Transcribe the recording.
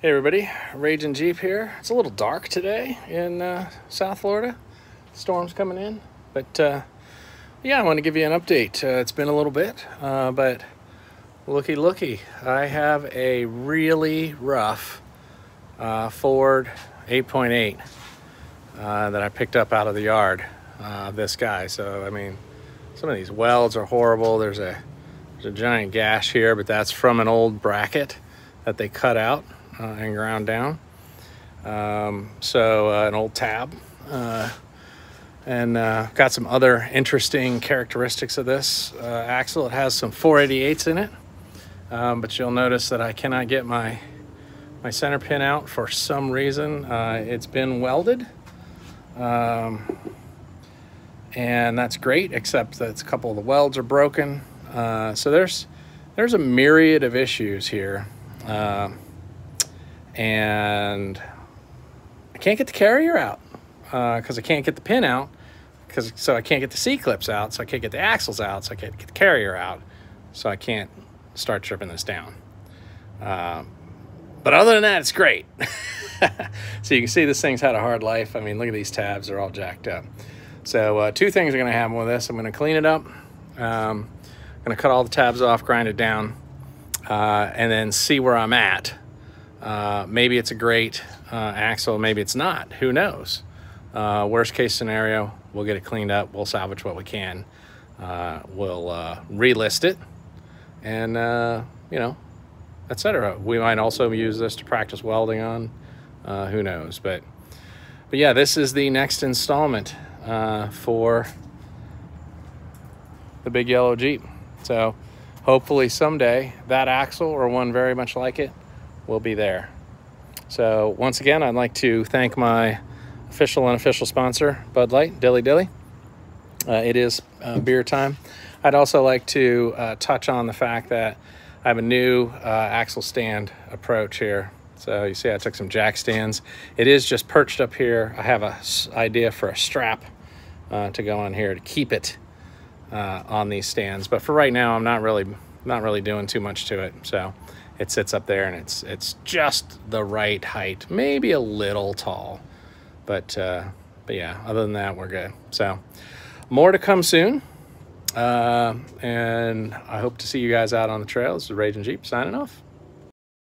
Hey everybody, Raging Jeep here. It's a little dark today in South Florida. Storm's coming in, but yeah, I want to give you an update. It's been a little bit, but looky, I have a really rough Ford 8.8 that I picked up out of the yard. This guy. So I mean, some of these welds are horrible. There's a giant gash here, but that's from an old bracket that they cut out and ground down. An old tab, and got some other interesting characteristics of this axle. It has some 488s in it, but you'll notice that I cannot get my center pin out for some reason. It's been welded, and that's great, except that a couple of the welds are broken. So there's a myriad of issues here. And I can't get the carrier out because I can't get the pin out, so I can't get the C-clips out, so I can't get the axles out, so I can't get the carrier out, so I can't start stripping this down. But other than that, it's great. So you can see this thing's had a hard life. I mean, look at these tabs, they're all jacked up. So two things are going to happen with this. I'm going to clean it up. I'm going to cut all the tabs off, grind it down, and then see where I'm at. Maybe it's a great axle, maybe it's not, who knows. Worst case scenario, we'll get it cleaned up, we'll salvage what we can, we'll relist it, and you know, etc. We might also use this to practice welding on, who knows. But yeah, this is the next installment for the big yellow Jeep. So hopefully someday that axle, or one very much like it, will be there. So once again, I'd like to thank my official and unofficial sponsor, Bud Light, Dilly Dilly. It is beer time. I'd also like to touch on the fact that I have a new axle stand approach here. So you see I took some jack stands. It is just perched up here. I have an idea for a strap to go on here to keep it on these stands. But for right now, I'm not really doing too much to it. So it sits up there, and it's just the right height, maybe a little tall, but yeah, other than that, we're good. So more to come soon, and I hope to see you guys out on the trail. This is Raging Jeep signing off.